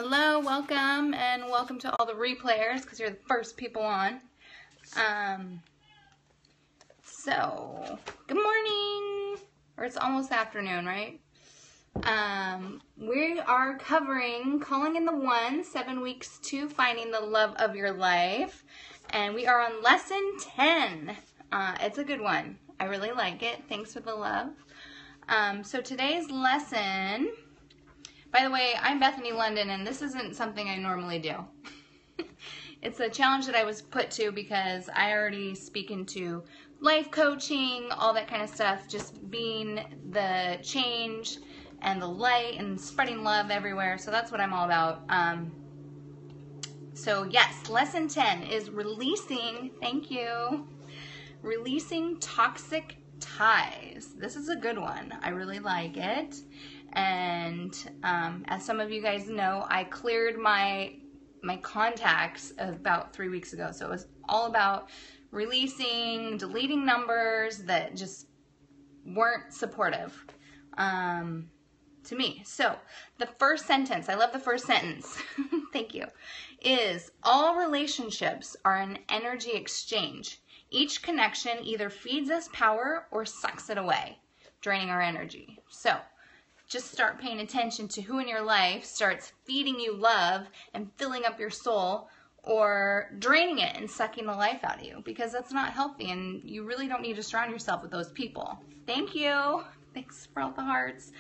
Hello, welcome, and welcome to all the replayers because you're the first people on. So, good morning, or it's almost afternoon, right? We are covering Calling in the One, 7 weeks to finding the love of your life, and we are on lesson 10. It's a good one. I really like it. Thanks for the love. So today's lesson... By the way, I'm Bethany, Londyn, and this isn't something I normally do. It's a challenge that I was put to because I already speak into life coaching, all that kind of stuff, just being the change and the light and spreading love everywhere. So that's what I'm all about. So yes, lesson 10 is releasing, thank you, releasing toxic ties. This is a good one. I really like it. And as some of you guys know, I cleared my contacts about 3 weeks ago. So it was all about releasing, deleting numbers that just weren't supportive to me. So the first sentence, I love the first sentence, thank you, is all relationships are an energy exchange. Each connection either feeds us power or sucks it away, draining our energy. So just start paying attention to who in your life starts feeding you love and filling up your soul, or draining it and sucking the life out of you, because that's not healthy and you really don't need to surround yourself with those people. Thank you. Thanks for all the hearts.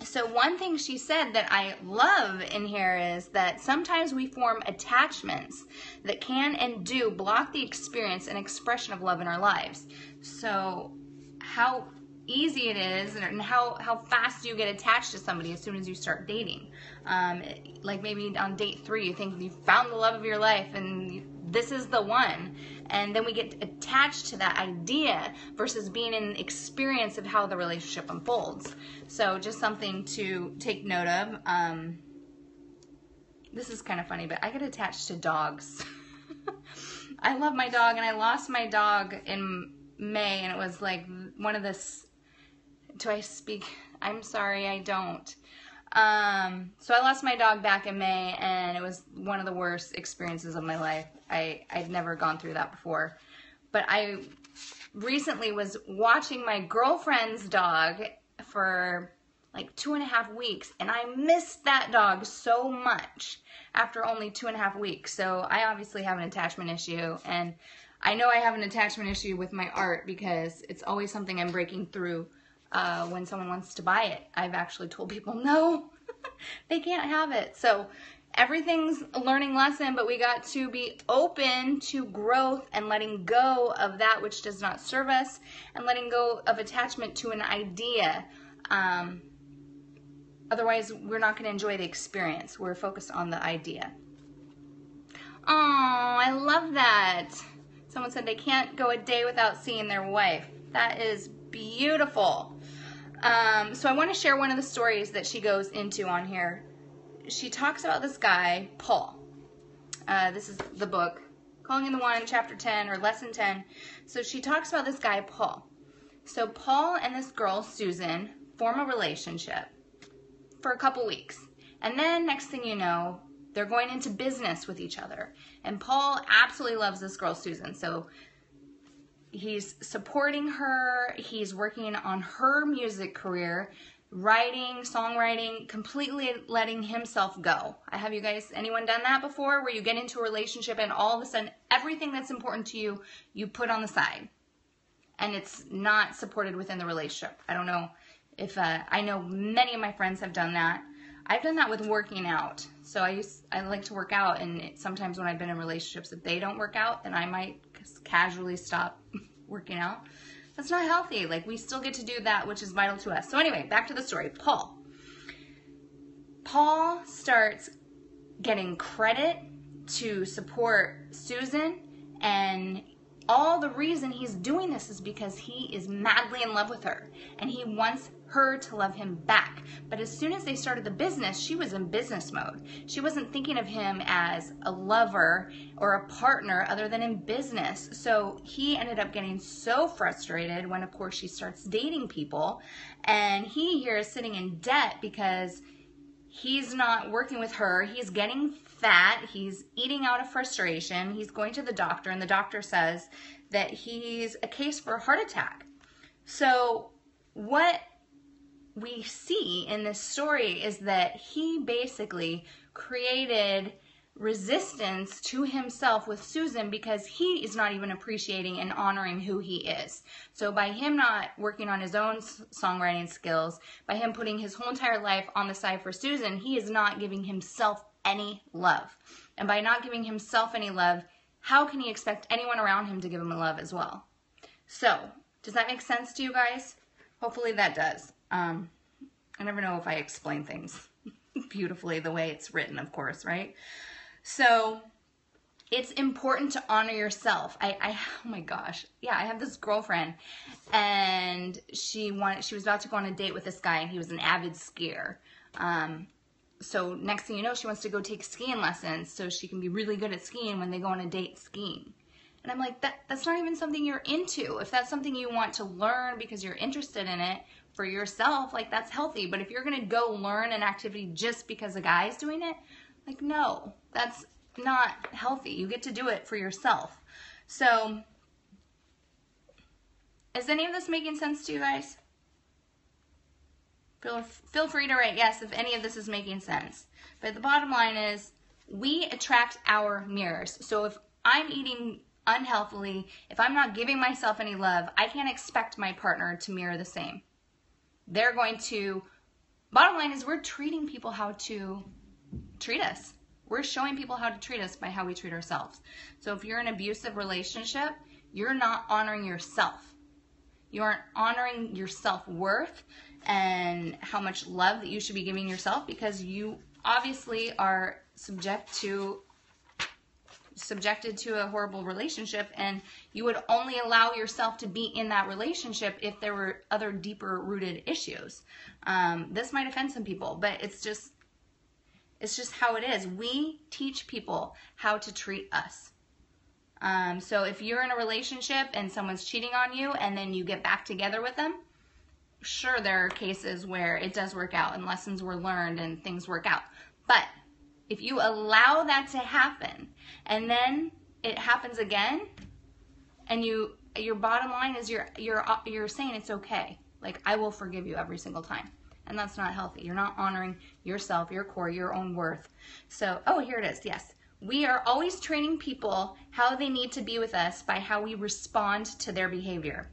So one thing she said that I love in here is that sometimes we form attachments that can and do block the experience and expression of love in our lives. So how easy it is, and how fast do you get attached to somebody as soon as you start dating. Like maybe on date 3 you think you found the love of your life and this is the one, and then we get attached to that idea versus being in experience of how the relationship unfolds. So just something to take note of. This is kind of funny, but I get attached to dogs. I love my dog, and I lost my dog in May, and it was like one of the... Do I speak? I'm sorry, I don't. So I lost my dog back in May, and it was one of the worst experiences of my life. I'd never gone through that before. But I recently was watching my girlfriend's dog for like 2.5 weeks, and I missed that dog so much after only 2.5 weeks. So I obviously have an attachment issue, and I know I have an attachment issue with my art because it's always something I'm breaking through. When someone wants to buy it, I've actually told people no, they can't have it. So everything's a learning lesson, but we got to be open to growth and letting go of that which does not serve us, and letting go of attachment to an idea. Otherwise, we're not going to enjoy the experience. We're focused on the idea. Oh, I love that. Someone said they can't go a day without seeing their wife. That is beautiful. So I want to share one of the stories that she goes into on here. She talks about this guy, Paul. This is the book, Calling in the One, chapter 10, or lesson 10. So she talks about this guy, Paul. So Paul and this girl, Susan, form a relationship for a couple weeks. And then next thing you know, they're going into business with each other. And Paul absolutely loves this girl, Susan. So he's supporting her, he's working on her music career, writing, songwriting, completely letting himself go. Have you guys, anyone done that before, where you get into a relationship and all of a sudden everything that's important to you, you put on the side, and it's not supported within the relationship? I don't know if, I know many of my friends have done that. I've done that with working out. So I like to work out, and sometimes when I've been in relationships, if they don't work out, then I might casually stop working out. That's not healthy. Like, we still get to do that which is vital to us. So anyway, back to the story. Paul starts getting credit to support Susan, and all the reason he's doing this is because he is madly in love with her, and he wants her to love him back. But as soon as they started the business, she was in business mode. She wasn't thinking of him as a lover or a partner other than in business. So he ended up getting so frustrated when, of course, she starts dating people, and he here is sitting in debt because he's not working with her. He's getting fat. He's eating out of frustration. He's going to the doctor, and the doctor says that he's a case for a heart attack. So what we see in this story is that he basically created resistance to himself with Susan because he is not even appreciating and honoring who he is. So by him not working on his own songwriting skills, by him putting his whole entire life on the side for Susan, he is not giving himself any love. And by not giving himself any love, how can he expect anyone around him to give him love as well? So, does that make sense to you guys? Hopefully that does. I never know if I explain things beautifully the way it's written, of course, right? So it's important to honor yourself. Oh my gosh. Yeah, I have this girlfriend, and she was about to go on a date with this guy, and he was an avid skier. So next thing you know, she wants to go take skiing lessons so she can be really good at skiing when they go on a date skiing. And I'm like, that's not even something you're into. If that's something you want to learn because you're interested in it for yourself, like, that's healthy. But if you're going to go learn an activity just because a guy's doing it, like, no, that's not healthy. You get to do it for yourself. So, is any of this making sense to you guys? Feel free to write yes if any of this is making sense. But the bottom line is, we attract our mirrors. So if I'm eating unhealthily, if I'm not giving myself any love, I can't expect my partner to mirror the same. They're going to, bottom line is, we're treating people how to treat us. We're showing people how to treat us by how we treat ourselves. So if you're in an abusive relationship, you're not honoring yourself. You aren't honoring your self-worth and how much love that you should be giving yourself, because you obviously are subjected to a horrible relationship, and you would only allow yourself to be in that relationship if there were other deeper rooted issues. This might offend some people, but it's just how it is. We teach people how to treat us. So if you're in a relationship and someone's cheating on you and then you get back together with them, sure, there are cases where it does work out and lessons were learned and things work out. But if you allow that to happen and then it happens again, and your bottom line is you're saying it's okay. Like, I will forgive you every single time. And that's not healthy. You're not honoring yourself, your core, your own worth. So, oh, here it is. Yes. We are always training people how they need to be with us by how we respond to their behavior.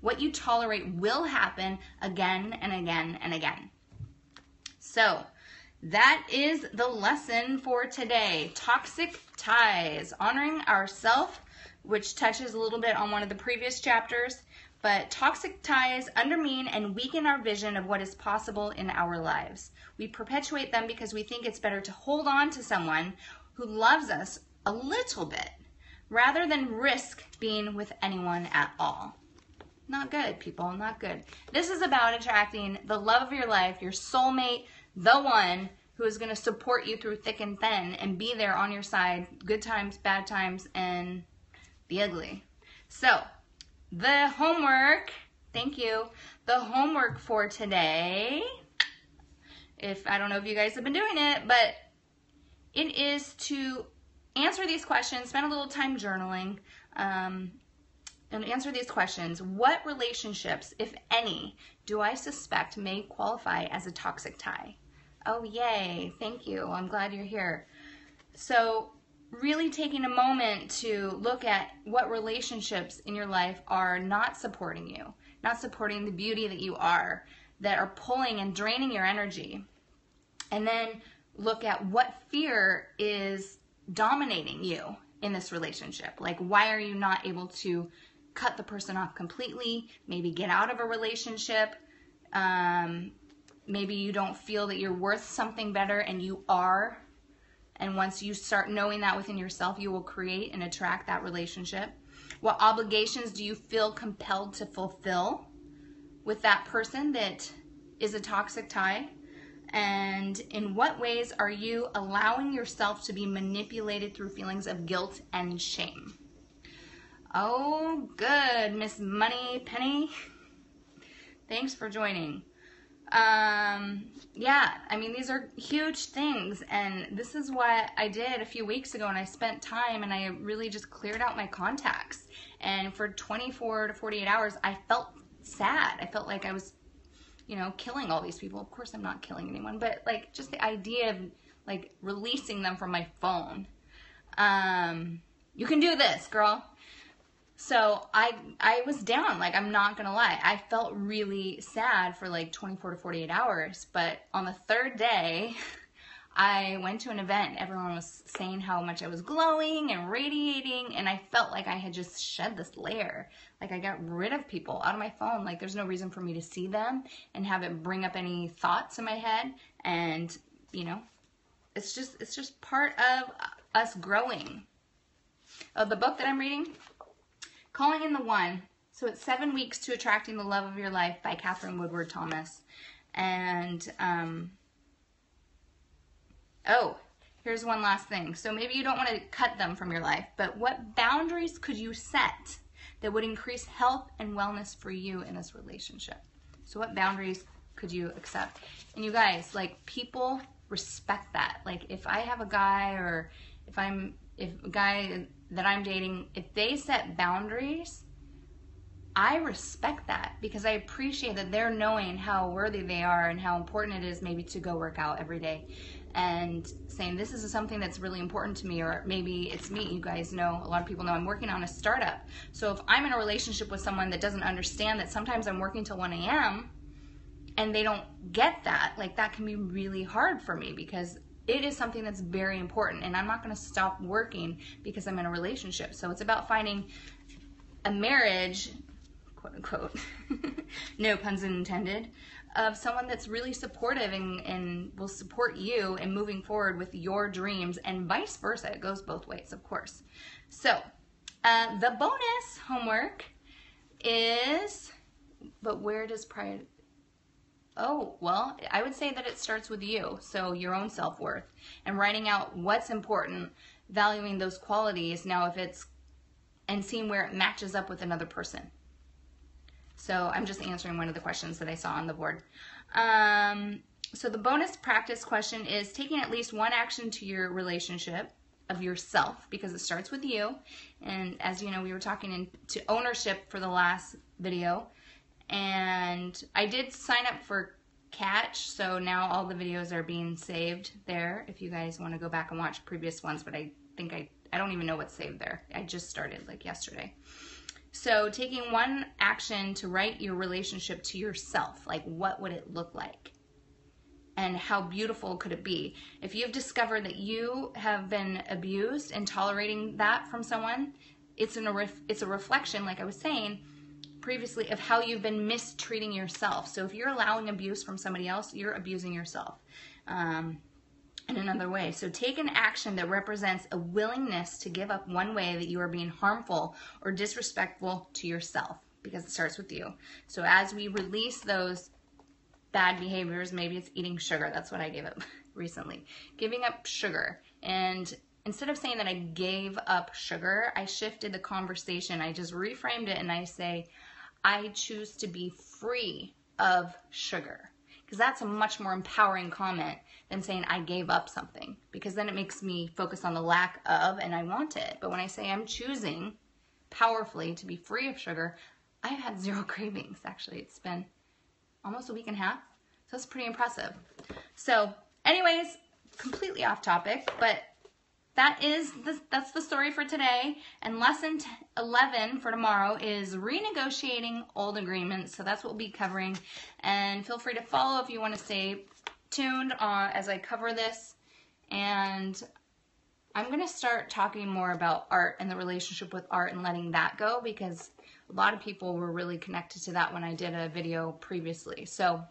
What you tolerate will happen again and again and again. So, that is the lesson for today. Toxic ties. Honoring ourselves, which touches a little bit on one of the previous chapters. But toxic ties undermine and weaken our vision of what is possible in our lives. We perpetuate them because we think it's better to hold on to someone who loves us a little bit rather than risk being with anyone at all. Not good, people, not good. This is about attracting the love of your life, your soulmate, the one who is going to support you through thick and thin and be there on your side, good times, bad times, and the ugly. So, the homework, thank you, the homework for today, I don't know if you guys have been doing it, but it is to answer these questions, spend a little time journaling, and answer these questions. What relationships, if any, do I suspect may qualify as a toxic tie? Oh, yay, thank you, I'm glad you're here. So, really taking a moment to look at what relationships in your life are not supporting you, not supporting the beauty that you are, that are pulling and draining your energy. And then look at what fear is dominating you in this relationship. Like, why are you not able to cut the person off completely, maybe get out of a relationship? Maybe you don't feel that you're worth something better, and you are. And once you start knowing that within yourself, you will create and attract that relationship. What obligations do you feel compelled to fulfill with that person that is a toxic tie? And in what ways are you allowing yourself to be manipulated through feelings of guilt and shame? Oh, good, Miss Money Penny. Thanks for joining. Yeah, I mean, these are huge things, and this is what I did a few weeks ago, and I spent time and I really just cleared out my contacts. And for 24 to 48 hours, I felt sad. I felt like I was, you know, killing all these people. Of course I'm not killing anyone, but like just the idea of like releasing them from my phone. You can do this, girl. So I was down, like, I'm not gonna lie. I felt really sad for like 24 to 48 hours, but on the third day, I went to an event. Everyone was saying how much I was glowing and radiating, and I felt like I had just shed this layer. Like, I got rid of people out of my phone. Like, there's no reason for me to see them and have it bring up any thoughts in my head. And, you know, it's just part of us growing. The book that I'm reading, Calling in the One. So it's 7 Weeks to Attracting the Love of Your Life by Katherine Woodward Thomas. And, oh, here's one last thing. So maybe you don't want to cut them from your life, but what boundaries could you set that would increase health and wellness for you in this relationship? So what boundaries could you accept? And you guys, like, people respect that. Like, if I have a guy, or if a guy that I'm dating, if they set boundaries, I respect that, because I appreciate that they're knowing how worthy they are and how important it is maybe to go work out every day, and saying this is something that's really important to me. Or maybe it's me. You guys know, a lot of people know I'm working on a startup. So if I'm in a relationship with someone that doesn't understand that sometimes I'm working till 1 a.m. and they don't get that, like, that can be really hard for me, because it is something that's very important, and I'm not going to stop working because I'm in a relationship. So it's about finding a marriage, quote unquote, no puns intended, of someone that's really supportive and will support you in moving forward with your dreams, and vice versa. It goes both ways, of course. So the bonus homework is, but where does pride... Oh, well, I would say that it starts with you, so your own self-worth, and writing out what's important, valuing those qualities, now if it's, and seeing where it matches up with another person. So I'm just answering one of the questions that I saw on the board. So the bonus practice question is taking at least one action to your relationship of yourself, because it starts with you. And as you know, we were talking into ownership for the last video. And I did sign up for Catch, so now all the videos are being saved there if you guys want to go back and watch previous ones, but I think I don't even know what's saved there. I just started like yesterday. So taking one action to write your relationship to yourself, like what would it look like? And how beautiful could it be? If you've discovered that you have been abused and tolerating that from someone, it's a reflection, like I was saying previously, of how you've been mistreating yourself. So if you're allowing abuse from somebody else, you're abusing yourself in another way. So take an action that represents a willingness to give up one way that you are being harmful or disrespectful to yourself, because it starts with you. So as we release those bad behaviors, maybe it's eating sugar. That's what I gave up recently. Giving up sugar. And instead of saying that I gave up sugar, I shifted the conversation. I just reframed it, and I say, I choose to be free of sugar. Because that's a much more empowering comment than saying I gave up something. Because then it makes me focus on the lack of, and I want it. But when I say I'm choosing powerfully to be free of sugar, I've had 0 cravings, actually. It's been almost a week and a half. So that's pretty impressive. So anyways, completely off topic, but that's the story for today. And lesson 11 for tomorrow is renegotiating old agreements. So that's what we'll be covering. And feel free to follow if you want to stay tuned as I cover this. And I'm going to start talking more about art and the relationship with art and letting that go, because a lot of people were really connected to that when I did a video previously. So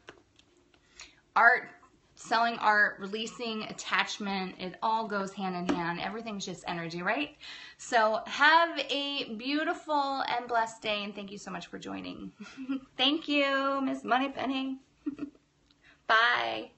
art, selling art, releasing attachment, it all goes hand in hand. Everything's just energy, right? So have a beautiful and blessed day, and thank you so much for joining. Thank you, Miss Moneypenny. Bye.